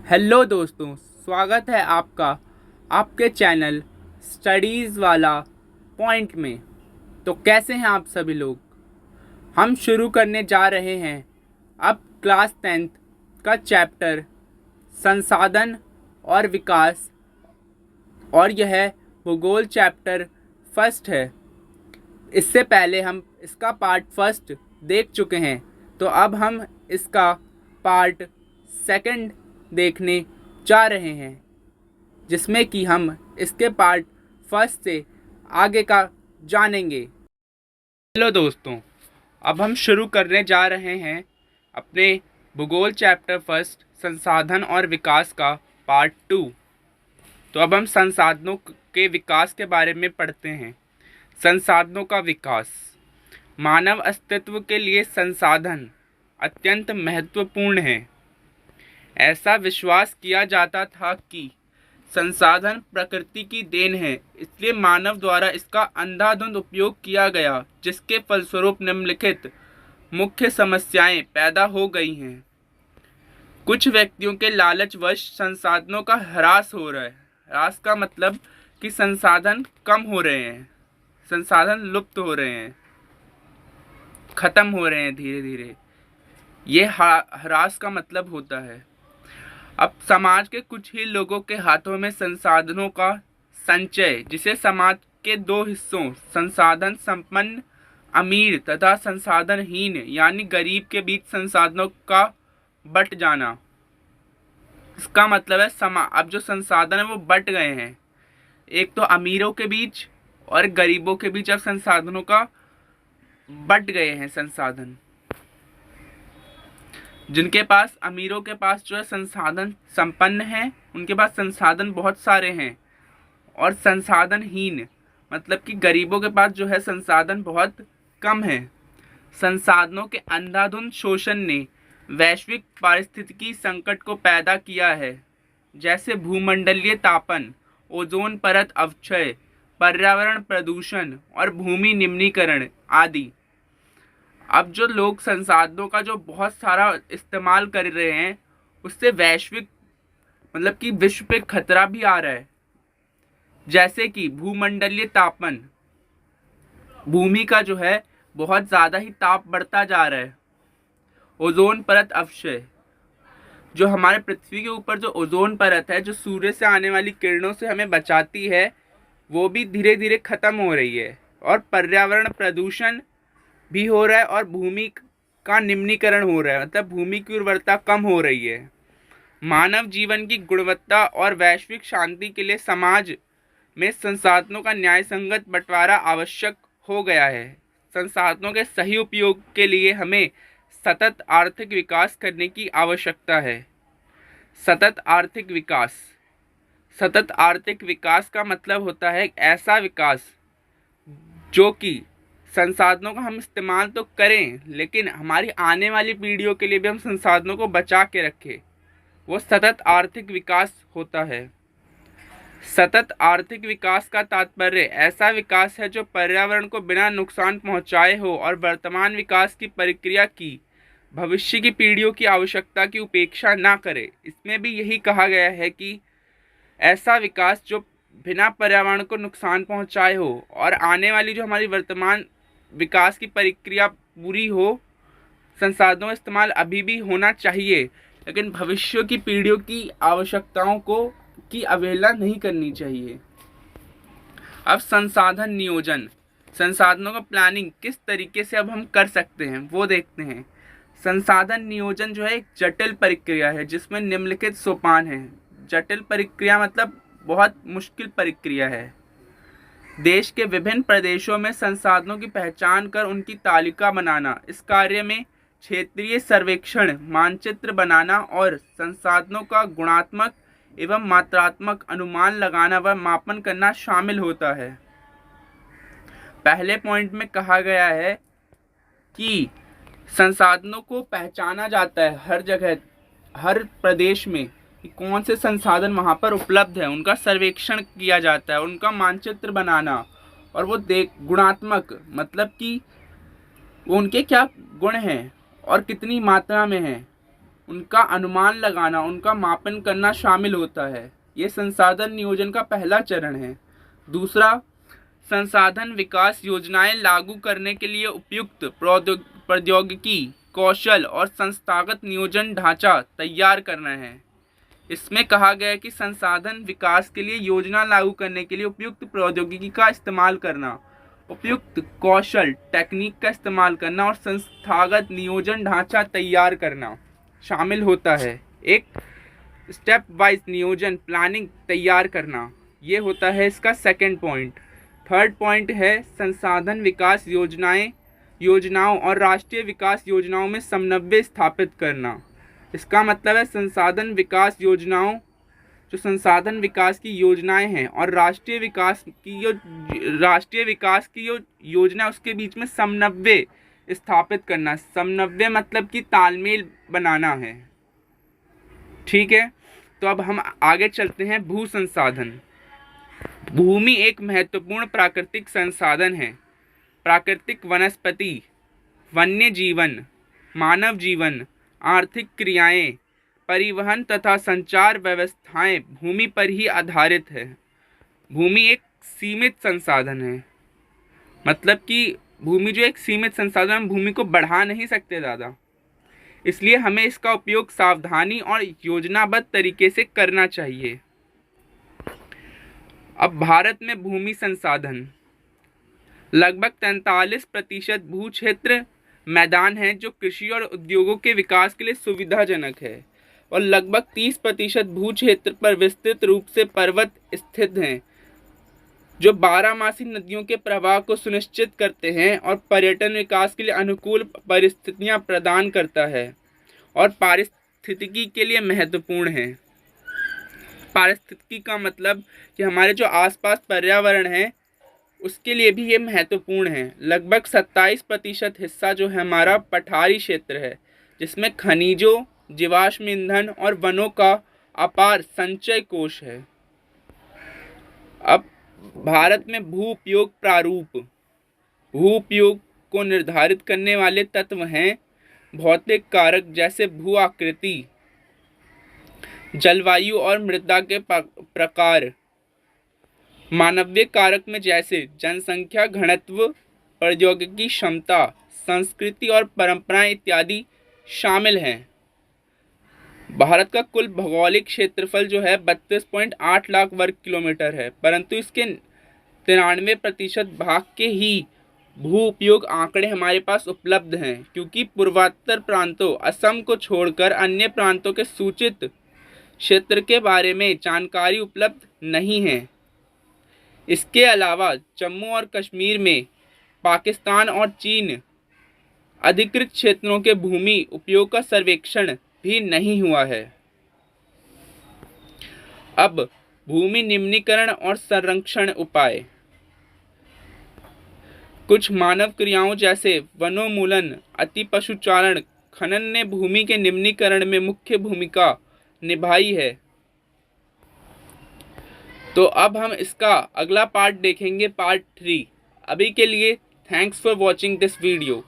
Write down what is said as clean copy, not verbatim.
Hello दोस्तों, स्वागत है आपका आपके चैनल स्टडीज़ वाला पॉइंट में। तो कैसे हैं आप सभी लोग। हम शुरू करने जा रहे हैं अब क्लास 10th का चैप्टर संसाधन और विकास, और यह भूगोल चैप्टर फर्स्ट है। इससे पहले हम इसका पार्ट फर्स्ट देख चुके हैं, तो अब हम इसका पार्ट सेकंड देखने जा रहे हैं, जिसमें कि हम इसके पार्ट फर्स्ट से आगे का जानेंगे। हेलो दोस्तों, अब हम शुरू करने जा रहे हैं अपने भूगोल चैप्टर फर्स्ट संसाधन और विकास का पार्ट 2। तो अब हम संसाधनों के विकास के बारे में पढ़ते हैं। संसाधनों का विकास। मानव अस्तित्व के लिए संसाधन अत्यंत महत्वपूर्ण है। ऐसा विश्वास किया जाता था कि संसाधन प्रकृति की देन है, इसलिए मानव द्वारा इसका अंधाधुंध उपयोग किया गया, जिसके फलस्वरूप निम्नलिखित मुख्य समस्याएं पैदा हो गई हैं। कुछ व्यक्तियों के लालचवश संसाधनों का ह्रास हो रहा है। ह्रास का मतलब कि संसाधन कम हो रहे हैं, संसाधन लुप्त हो रहे हैं, खत्म हो रहे हैं धीरे धीरे। ये ह्रास का मतलब होता है। अब समाज के कुछ ही लोगों के हाथों में संसाधनों का संचय, जिसे समाज के दो हिस्सों संसाधन संपन्न अमीर तथा संसाधनहीन यानी गरीब के बीच संसाधनों का बट जाना। इसका मतलब है अब जो संसाधन है वो बट गए हैं, एक तो अमीरों के बीच और गरीबों के बीच अब संसाधनों का बट गए हैं। संसाधन जिनके पास, अमीरों के पास जो है संसाधन संपन्न हैं, उनके पास संसाधन बहुत सारे हैं, और संसाधनहीन मतलब कि गरीबों के पास जो है संसाधन बहुत कम है। संसाधनों के अंधाधुंध शोषण ने वैश्विक पारिस्थितिकी संकट को पैदा किया है, जैसे भूमंडलीय तापन, ओजोन परत अवक्षय, पर्यावरण प्रदूषण और भूमि निम्नीकरण आदि। अब जो लोग संसाधनों का जो बहुत सारा इस्तेमाल कर रहे हैं, उससे वैश्विक मतलब कि विश्व पे खतरा भी आ रहा है, जैसे कि भूमंडलीय तापन, भूमि का जो है बहुत ज़्यादा ही ताप बढ़ता जा रहा है। ओजोन परत अवक्षय, जो हमारे पृथ्वी के ऊपर जो ओजोन परत है, जो सूर्य से आने वाली किरणों से हमें बचाती है, वो भी धीरे धीरे ख़त्म हो रही है। और पर्यावरण प्रदूषण भी हो रहा है और भूमि का निम्नीकरण हो रहा है, मतलब भूमि की उर्वरता कम हो रही है। मानव जीवन की गुणवत्ता और वैश्विक शांति के लिए समाज में संसाधनों का न्यायसंगत बंटवारा आवश्यक हो गया है। संसाधनों के सही उपयोग के लिए हमें सतत आर्थिक विकास करने की आवश्यकता है। सतत आर्थिक विकास। सतत आर्थिक विकास का मतलब होता है ऐसा विकास जो कि संसाधनों का हम इस्तेमाल तो करें, लेकिन हमारी आने वाली पीढ़ियों के लिए भी हम संसाधनों को बचा के रखें। वो सतत आर्थिक विकास होता है। सतत आर्थिक विकास का तात्पर्य ऐसा विकास है जो पर्यावरण को बिना नुकसान पहुंचाए हो और वर्तमान विकास की प्रक्रिया की भविष्य की पीढ़ियों की आवश्यकता की उपेक्षा ना करे। इसमें भी यही कहा गया है कि ऐसा विकास जो बिना पर्यावरण को नुकसान पहुंचाए हो और आने वाली जो हमारी वर्तमान विकास की प्रक्रिया पूरी हो। संसाधनों का इस्तेमाल अभी भी होना चाहिए, लेकिन भविष्य की पीढ़ियों की आवश्यकताओं को की अवहेलना नहीं करनी चाहिए। अब संसाधन नियोजन, संसाधनों का प्लानिंग किस तरीके से अब हम कर सकते हैं वो देखते हैं। संसाधन नियोजन जो है एक जटिल प्रक्रिया है, जिसमें निम्नलिखित सोपान हैं। जटिल प्रक्रिया मतलब बहुत मुश्किल प्रक्रिया है। देश के विभिन्न प्रदेशों में संसाधनों की पहचान कर उनकी तालिका बनाना। इस कार्य में क्षेत्रीय सर्वेक्षण, मानचित्र बनाना और संसाधनों का गुणात्मक एवं मात्रात्मक अनुमान लगाना व मापन करना शामिल होता है। पहले पॉइंट में कहा गया है कि संसाधनों को पहचाना जाता है हर जगह, हर प्रदेश में कि कौन से संसाधन वहाँ पर उपलब्ध है, उनका सर्वेक्षण किया जाता है, उनका मानचित्र बनाना, और वो गुणात्मक मतलब कि वो उनके क्या गुण हैं और कितनी मात्रा में हैं, उनका अनुमान लगाना, उनका मापन करना शामिल होता है। ये संसाधन नियोजन का पहला चरण है। दूसरा, संसाधन विकास योजनाएं लागू करने के लिए उपयुक्त प्रौद्योगिकी, कौशल और संस्थागत नियोजन ढांचा तैयार करना है। इसमें कहा गया है कि संसाधन विकास के लिए योजना लागू करने के लिए उपयुक्त प्रौद्योगिकी का इस्तेमाल करना, उपयुक्त कौशल टेक्निक का इस्तेमाल करना और संस्थागत नियोजन ढांचा तैयार करना शामिल होता है। एक स्टेप वाइज नियोजन प्लानिंग तैयार करना, ये होता है इसका सेकंड पॉइंट। थर्ड पॉइंट है संसाधन विकास योजनाओं और राष्ट्रीय विकास योजनाओं में समन्वय स्थापित करना। इसका मतलब है संसाधन विकास योजनाओं, जो संसाधन विकास की योजनाएं हैं और राष्ट्रीय विकास की जो योजना, उसके बीच में समन्वय स्थापित करना। समन्वय मतलब कि तालमेल बनाना है। ठीक है, तो अब हम आगे चलते हैं। भू संसाधन। भूमि एक महत्वपूर्ण प्राकृतिक संसाधन है। प्राकृतिक वनस्पति, वन्य जीवन, मानव जीवन, आर्थिक क्रियाएं, परिवहन तथा संचार व्यवस्थाएं भूमि पर ही आधारित है। भूमि एक सीमित संसाधन है, मतलब कि भूमि जो एक सीमित संसाधन, हम भूमि को बढ़ा नहीं सकते ज़्यादा, इसलिए हमें इसका उपयोग सावधानी और योजनाबद्ध तरीके से करना चाहिए। अब भारत में भूमि संसाधन, लगभग 43% भू क्षेत्र मैदान है जो कृषि और उद्योगों के विकास के लिए सुविधाजनक है, और लगभग 30% भू क्षेत्र पर विस्तृत रूप से पर्वत स्थित हैं जो बारहमासी नदियों के प्रवाह को सुनिश्चित करते हैं और पर्यटन विकास के लिए अनुकूल परिस्थितियां प्रदान करता है और पारिस्थितिकी के लिए महत्वपूर्ण है। पारिस्थितिकी का मतलब कि हमारे जो आसपास पर्यावरण है उसके लिए भी ये महत्वपूर्ण है। लगभग 27% हिस्सा जो है हमारा पठारी क्षेत्र है, जिसमें खनिजों, जीवाश्म ईंधन और वनों का अपार संचय कोष है। अब भारत में भू उपयोग प्रारूप। भू उपयोग को निर्धारित करने वाले तत्व हैं भौतिक कारक जैसे भू आकृति, जलवायु और मृदा के प्रकार। मानवीय कारक में जैसे जनसंख्या घनत्व, प्रौद्योगिकी क्षमता, संस्कृति और परंपराएं इत्यादि शामिल हैं। भारत का कुल भौगोलिक क्षेत्रफल जो है 32.8 लाख वर्ग किलोमीटर है, परंतु इसके 93% भाग के ही भू उपयोग आंकड़े हमारे पास उपलब्ध हैं, क्योंकि पूर्वोत्तर प्रांतों असम को छोड़कर अन्य प्रांतों के सूचित क्षेत्र के बारे में जानकारी उपलब्ध नहीं है। इसके अलावा जम्मू और कश्मीर में पाकिस्तान और चीन अधिकृत क्षेत्रों के भूमि उपयोग का सर्वेक्षण भी नहीं हुआ है। अब भूमि निम्नीकरण और संरक्षण उपाय। कुछ मानव क्रियाओं जैसे वनोन्मूलन, अति पशुचारण, खनन ने भूमि के निम्नीकरण में मुख्य भूमिका निभाई है। तो अब हम इसका अगला पार्ट देखेंगे, पार्ट 3। अभी के लिए thanks for watching this video.